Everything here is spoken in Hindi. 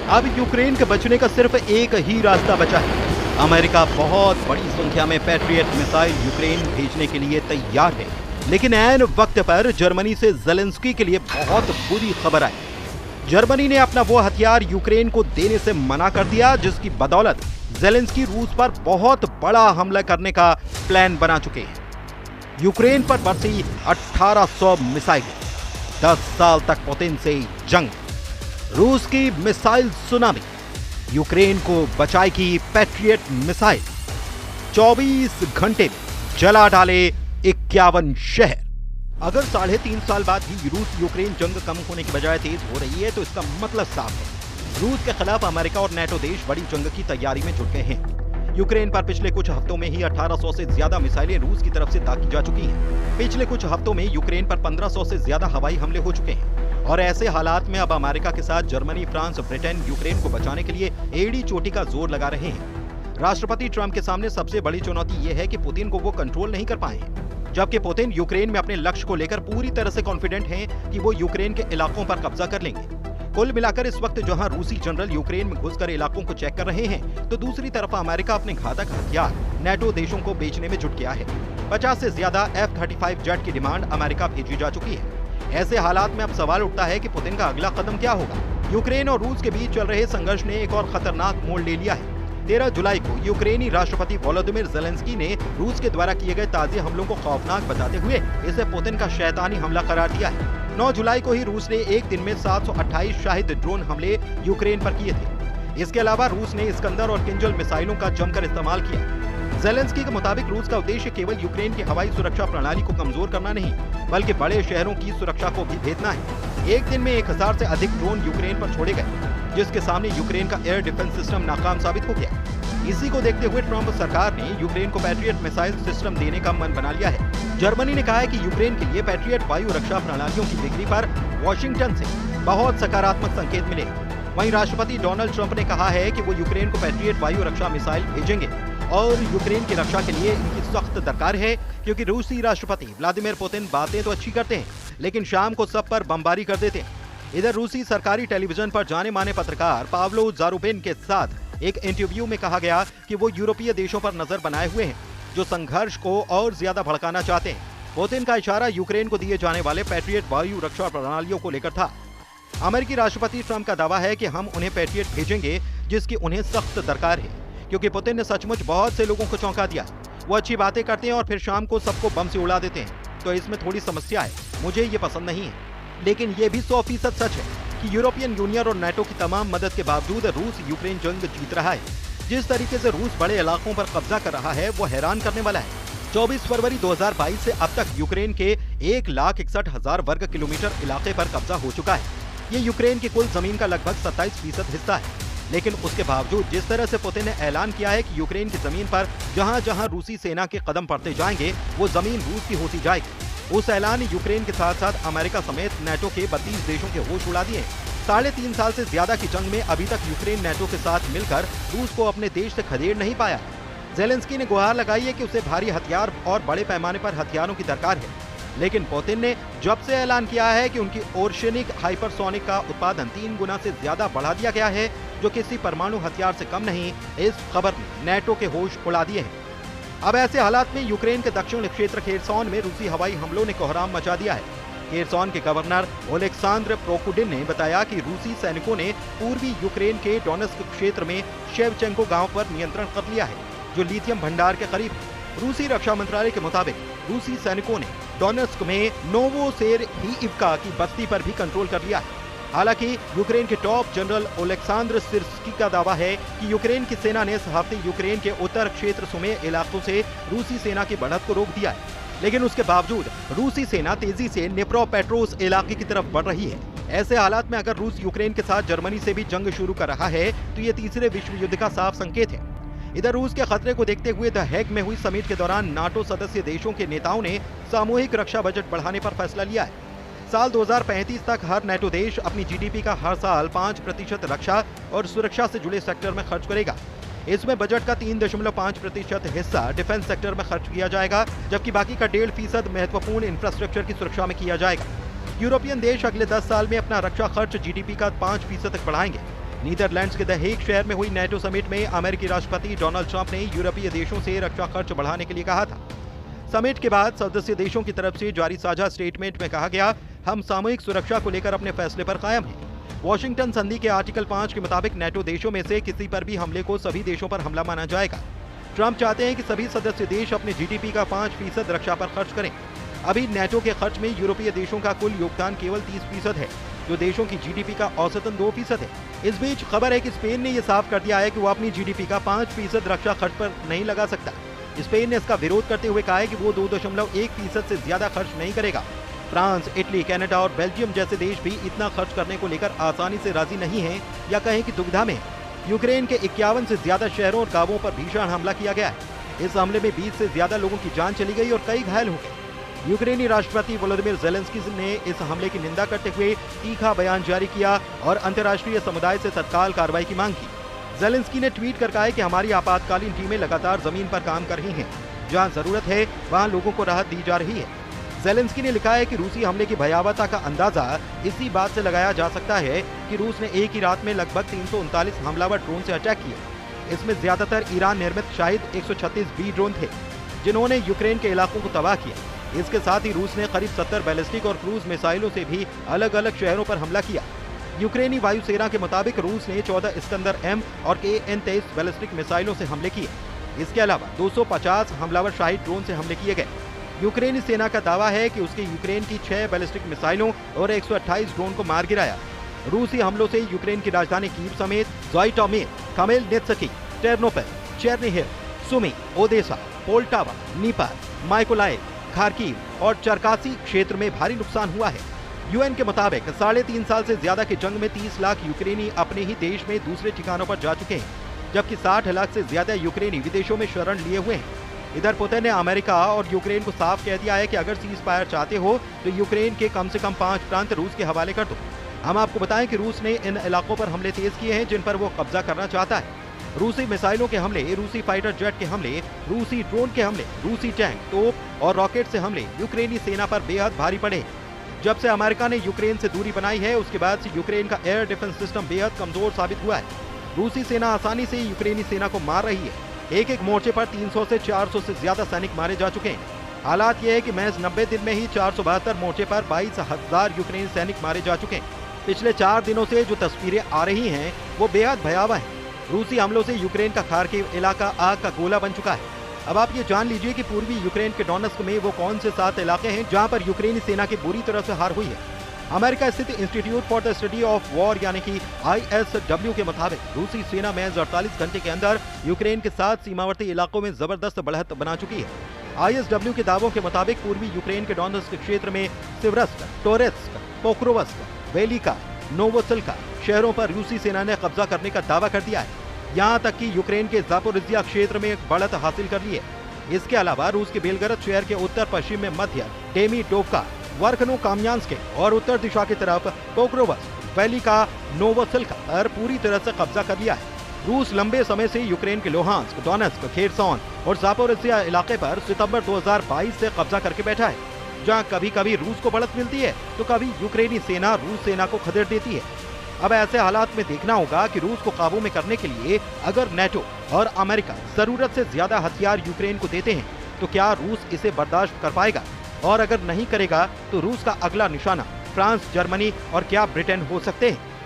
अब यूक्रेन के बचने का सिर्फ एक ही रास्ता बचा है। अमेरिका बहुत बड़ी संख्या में पैट्रियट मिसाइल यूक्रेन भेजने के लिए तैयार है, लेकिन ऐन वक्त पर जर्मनी से ज़ेलेंस्की के लिए बहुत बुरी खबर आई। जर्मनी ने अपना वो हथियार यूक्रेन को देने से मना कर दिया जिसकी बदौलत ज़ेलेंस्की रूस पर बहुत बड़ा हमला करने का प्लान बना चुके हैं। यूक्रेन पर बरसी 1800 मिसाइल, 10 साल तक पुतिन से जंग, रूस की मिसाइल सुनामी, यूक्रेन को बचाएगी पैट्रियट मिसाइल, 24 घंटे में जला डाले 51 शहर। अगर 3.5 साल बाद भी रूस यूक्रेन जंग कम होने की बजाय तेज हो रही है तो इसका मतलब साफ है, रूस के खिलाफ अमेरिका और नेटो देश बड़ी जंग की तैयारी में जुट गए हैं। यूक्रेन पर पिछले कुछ हफ्तों में ही 1800 से ज्यादा मिसाइलें रूस की तरफ से दागी जा चुकी हैं। पिछले कुछ हफ्तों में यूक्रेन पर 1500 से ज्यादा हवाई हमले हो चुके हैं और ऐसे हालात में अब अमेरिका के साथ जर्मनी, फ्रांस, ब्रिटेन यूक्रेन को बचाने के लिए एड़ी चोटी का जोर लगा रहे हैं। राष्ट्रपति ट्रंप के सामने सबसे बड़ी चुनौती ये है कि पुतिन को वो कंट्रोल नहीं कर पाए हैं, जबकि पुतिन यूक्रेन में अपने लक्ष्य को लेकर पूरी तरह से कॉन्फिडेंट हैं कि वो यूक्रेन के इलाकों पर कब्जा कर लेंगे। कुल मिलाकर इस वक्त जहां रूसी जनरल यूक्रेन में घुसकर इलाकों को चेक कर रहे हैं, तो दूसरी तरफ अमेरिका अपने घातक हथियार नेटो देशों को बेचने में जुट गया है। 50 से ज्यादा F-35 जेट की डिमांड अमेरिका भेजी जा चुकी है। ऐसे हालात में अब सवाल उठता है कि पुतिन का अगला कदम क्या होगा। यूक्रेन और रूस के बीच चल रहे संघर्ष ने एक और खतरनाक मोड़ ले लिया है। 13 जुलाई को यूक्रेनी राष्ट्रपति वोलोदिमिर ज़ेलेंस्की ने रूस के द्वारा किए गए ताज़ा हमलों को खौफनाक बताते हुए इसे पुतिन का शैतानी हमला करार दिया है। 9 जुलाई को ही रूस ने एक दिन में 728 शाहिद ड्रोन हमले यूक्रेन पर किए थे। इसके अलावा रूस ने इस्कंदर और किंजल मिसाइलों का जमकर इस्तेमाल किया। ज़ेलेंस्की के मुताबिक रूस का उद्देश्य केवल यूक्रेन की हवाई सुरक्षा प्रणाली को कमजोर करना नहीं, बल्कि बड़े शहरों की सुरक्षा को भी भेदना है। एक दिन में 1000 से अधिक ड्रोन यूक्रेन पर छोड़े गए, जिसके सामने यूक्रेन का एयर डिफेंस सिस्टम नाकाम साबित हो गया। इसी को देखते हुए ट्रंप सरकार ने यूक्रेन को पैट्रियट मिसाइल सिस्टम देने का मन बना लिया है। जर्मनी ने कहा है कि यूक्रेन के लिए पैट्रियट वायु रक्षा प्रणालियों की बिक्री पर वॉशिंगटन से बहुत सकारात्मक संकेत मिले। वहीं राष्ट्रपति डोनाल्ड ट्रंप ने कहा है कि वो यूक्रेन को पैट्रियट वायु रक्षा मिसाइल भेजेंगे और यूक्रेन की रक्षा के लिए इनकी सख्त दरकार है, क्योंकि रूसी राष्ट्रपति व्लादिमीर पुतिन बातें तो अच्छी करते हैं, लेकिन शाम को सब पर बमबारी कर देते हैं। इधर रूसी सरकारी टेलीविजन पर जाने माने पत्रकार पाव्लो ज़ारुबिन के साथ एक इंटरव्यू में कहा गया कि वो यूरोपीय देशों पर नजर बनाए हुए हैं, जो संघर्ष को और ज्यादा भड़काना चाहते हैं। पुतिन का इशारा यूक्रेन को दिए जाने वाले पैट्रियट वायु रक्षा प्रणालियों को लेकर था। अमेरिकी राष्ट्रपति ट्रंप का दावा है कि हम उन्हें पैट्रियट भेजेंगे जिसकी उन्हें सख्त दरकार है, क्योंकि पुतिन ने सचमुच बहुत से लोगों को चौंका दिया। वो अच्छी बातें करते हैं और फिर शाम को सबको बम से उड़ा देते हैं, तो इसमें थोड़ी समस्या है। मुझे ये पसंद नहीं है, लेकिन ये भी 100% सच है कि यूरोपियन यूनियन और नेटो की तमाम मदद के बावजूद रूस यूक्रेन जंग जीत रहा है। जिस तरीके से रूस बड़े इलाकों पर कब्जा कर रहा है वो हैरान करने वाला है। 24 फरवरी 2022 से अब तक यूक्रेन के 1,61,000 वर्ग किलोमीटर इलाके पर कब्जा हो चुका है। ये यूक्रेन की कुल जमीन का लगभग 27% हिस्सा है। लेकिन उसके बावजूद जिस तरह से पुतिन ने ऐलान किया है कि यूक्रेन की जमीन पर जहां जहां रूसी सेना के कदम पड़ते जाएंगे वो जमीन रूस की होती जाएगी, उस ऐलान ने यूक्रेन के साथ साथ अमेरिका समेत नेटो के 32 देशों के होश उड़ा दिए। 3.5 साल से ज्यादा की जंग में अभी तक यूक्रेन नेटो के साथ मिलकर रूस को अपने देश से खदेड़ नहीं पाया। ज़ेलेंस्की ने गुहार लगाई है कि उसे भारी हथियार और बड़े पैमाने पर हथियारों की दरकार है, लेकिन पुतिन ने जब से ऐलान किया है कि उनकी ओर्शनिक हाइपरसोनिक का उत्पादन 3 गुना से ज्यादा बढ़ा दिया गया है, जो किसी परमाणु हथियार से कम नहीं, इस खबर ने नेटो के होश उड़ा दिए हैं। अब ऐसे हालात में यूक्रेन के दक्षिण क्षेत्र खेरसोन में रूसी हवाई हमलों ने कोहराम मचा दिया है। खेरसोन के गवर्नर ओलेक्सांद्र प्रोकुडिन ने बताया कि रूसी सैनिकों ने पूर्वी यूक्रेन के डोनेस्क क्षेत्र में शेवचेंको गांव पर नियंत्रण कर लिया है, जो लिथियम भंडार के करीब है। रूसी रक्षा मंत्रालय के मुताबिक रूसी सैनिकों ने डोनेस्क में नोवोसेरहिइवका की बस्ती पर भी कंट्रोल कर लिया है। हालांकि यूक्रेन के टॉप जनरल ओलेक्सांद्र सिर्स्की का दावा है कि यूक्रेन की सेना ने इस हफ्ते यूक्रेन के उत्तर क्षेत्र सुमे इलाकों से रूसी सेना की बढ़त को रोक दिया है, लेकिन उसके बावजूद रूसी सेना तेजी से निप्रोपेट्रोव्स्क इलाके की तरफ बढ़ रही है। ऐसे हालात में अगर रूस यूक्रेन के साथ जर्मनी से भी जंग शुरू कर रहा है तो ये तीसरे विश्व युद्ध का साफ संकेत है। इधर रूस के खतरे को देखते हुए द हेग में हुई समिट के दौरान नाटो सदस्य देशों के नेताओं ने सामूहिक रक्षा बजट बढ़ाने पर फैसला लिया है। साल 2035 तक हर नेटो देश अपनी जीडीपी का हर साल 5% रक्षा और सुरक्षा से जुड़े सेक्टर में खर्च करेगा। इसमें बजट का 3.5% हिस्सा डिफेंस सेक्टर में खर्च किया जाएगा, जबकि बाकी का 1.5% महत्वपूर्ण इंफ्रास्ट्रक्चर की सुरक्षा में किया जाएगा। यूरोपियन देश अगले 10 साल में अपना रक्षा खर्च जीडीपी का 5% तक बढ़ाएंगे। नीदरलैंड्स के द हेग शहर में हुई नेटो समिट में अमेरिकी राष्ट्रपति डोनाल्ड ट्रंप ने यूरोपीय देशों से रक्षा खर्च बढ़ाने के लिए कहा था। समिट के बाद सदस्य देशों की तरफ से जारी साझा स्टेटमेंट में कहा गया, हम सामूहिक सुरक्षा को लेकर अपने फैसले पर कायम हैं। वॉशिंगटन संधि के आर्टिकल 5 के मुताबिक नेटो देशों में से किसी पर भी हमले को सभी देशों पर हमला माना जाएगा। ट्रंप चाहते हैं कि सभी सदस्य देश अपने जीडीपी का 5% रक्षा पर खर्च करें। अभी नेटो के खर्च में यूरोपीय देशों का कुल योगदान केवल 30% है, जो देशों की जीडीपी का औसतन 2% है। इस बीच खबर है कि स्पेन ने यह साफ कर दिया है कि वो अपनी जीडीपी का 5% रक्षा खर्च पर नहीं लगा सकता। स्पेन ने इसका विरोध करते हुए कहा है कि वो 2.1% से ज्यादा खर्च नहीं करेगा। फ्रांस, इटली, कनाडा और बेल्जियम जैसे देश भी इतना खर्च करने को लेकर आसानी से राजी नहीं हैं या कहें कि दुविधा में। यूक्रेन के 51 से ज्यादा शहरों और गांवों पर भीषण हमला किया गया है। इस हमले में 20 से ज्यादा लोगों की जान चली गई और कई घायल हो गए। यूक्रेनी राष्ट्रपति वोलोदिमीर ज़ेलेंस्की ने इस हमले की निंदा करते हुए तीखा बयान जारी किया और अंतर्राष्ट्रीय समुदाय से तत्काल कार्रवाई की मांग की। ज़ेलेंस्की ने ट्वीट कर कहा है कि हमारी आपातकालीन टीमें लगातार जमीन पर काम कर रही हैं। जहां जरूरत है वहां लोगों को राहत दी जा रही है। ज़ेलेंस्की ने लिखा है कि रूसी हमले की भयावहता का अंदाजा इसी बात से लगाया जा सकता है कि रूस ने एक ही रात में लगभग 339 हमलावर ड्रोन से अटैक किए। इसमें ज्यादातर ईरान निर्मित शाहिद 136B ड्रोन थे, जिन्होंने यूक्रेन के इलाकों को तबाह किया। इसके साथ ही रूस ने करीब 70 बैलिस्टिक और क्रूज मिसाइलों से भी अलग अलग शहरों पर हमला किया। यूक्रेनी वायुसेना के मुताबिक रूस ने 14 इस्कंदर M और KN-23 बैलिस्टिक मिसाइलों से हमले किए। इसके अलावा 250 हमलावर शाहिद ड्रोन से हमले किए गए। यूक्रेनी सेना का दावा है कि उसके यूक्रेन की 6 बैलिस्टिक मिसाइलों और 128 ड्रोन को मार गिराया। रूसी हमलों से यूक्रेन की राजधानी कीव समेत Zhytomyr, Khmelnytskyi, Ternopil, Chernihiv, Sumy, Odesa, Poltava, Dnipro, Mykolaiv, Kharkiv और चरकासी क्षेत्र में भारी नुकसान हुआ है। यूएन के मुताबिक 3.5 साल से ज्यादा की जंग में 30 लाख यूक्रेनी अपने ही देश में दूसरे ठिकानों पर जा चुके हैं, जबकि 60 लाख से ज्यादा यूक्रेनी विदेशों में शरण लिए हुए हैं। इधर पुतिन ने अमेरिका और यूक्रेन को साफ कह दिया है कि अगर सीज फायर चाहते हो तो यूक्रेन के कम से कम 5 प्रांत रूस के हवाले कर दो। हम आपको बताएं कि रूस ने इन इलाकों पर हमले तेज किए हैं जिन पर वो कब्जा करना चाहता है। रूसी मिसाइलों के हमले, रूसी फाइटर जेट के हमले, रूसी ड्रोन के हमले, रूसी टैंक, तोप और रॉकेट से हमले यूक्रेनी सेना पर बेहद भारी पड़े। जब से अमेरिका ने यूक्रेन से दूरी बनाई है, उसके बाद से यूक्रेन का एयर डिफेंस सिस्टम बेहद कमजोर साबित हुआ है। रूसी सेना आसानी से यूक्रेनी सेना को मार रही है। एक मोर्चे पर 300 से 400 से ज्यादा सैनिक मारे जा चुके हैं। हालात ये है कि महज 90 दिन में ही 472 मोर्चे पर 22,000 यूक्रेनी सैनिक मारे जा चुके हैं। पिछले 4 दिनों से जो तस्वीरें आ रही हैं वो बेहद भयावह हैं। रूसी हमलों से यूक्रेन का खार्किव इलाका आग का गोला बन चुका है। अब आप ये जान लीजिए कि पूर्वी यूक्रेन के डोनेत्स्क में वो कौन से 7 इलाके हैं जहां पर यूक्रेनी सेना की बुरी तरह से हार हुई है। अमेरिका स्थित institute for the study of war यानी कि ISW के मुताबिक रूसी सेना महज 48 घंटे के अंदर यूक्रेन के 7 सीमावर्ती इलाकों में जबरदस्त बढ़त बना चुकी है। ISW के दावों के मुताबिक पूर्वी यूक्रेन के डोनेत्स्क क्षेत्र में सिवरस्क, टोरेत्स्क, पोक्रोवस्क, वेलिका, नोवोसिल्का शहरों पर रूसी सेना ने कब्जा करने का दावा कर दिया है। यहाँ तक कि यूक्रेन के ज़ापोरिज़िया क्षेत्र में एक बढ़त हासिल कर ली है। इसके अलावा रूस के बेलगरद शहर के उत्तर पश्चिम में मध्य डेमीडोवका, वर्खनो काम्यान्स्क और उत्तर दिशा की तरफ पोक्रोवस्क, वेलिका, नोवोसिल्का पर पूरी तरह से कब्जा कर लिया है। रूस लंबे समय से यूक्रेन के लोहांस्क, डोनेत्स्क, खेरसोन और ज़ापोरिज़िया इलाके पर सितंबर 2022 से कब्जा करके बैठा है। जहां कभी कभी रूस को बढ़त मिलती है तो कभी यूक्रेनी सेना रूस सेना को खदेड़ देती है। अब ऐसे हालात में देखना होगा कि रूस को काबू में करने के लिए अगर नेटो और अमेरिका जरूरत से ज्यादा हथियार यूक्रेन को देते हैं तो क्या रूस इसे बर्दाश्त कर पाएगा, और अगर नहीं करेगा तो रूस का अगला निशाना फ्रांस, जर्मनी और क्या ब्रिटेन हो सकते हैं।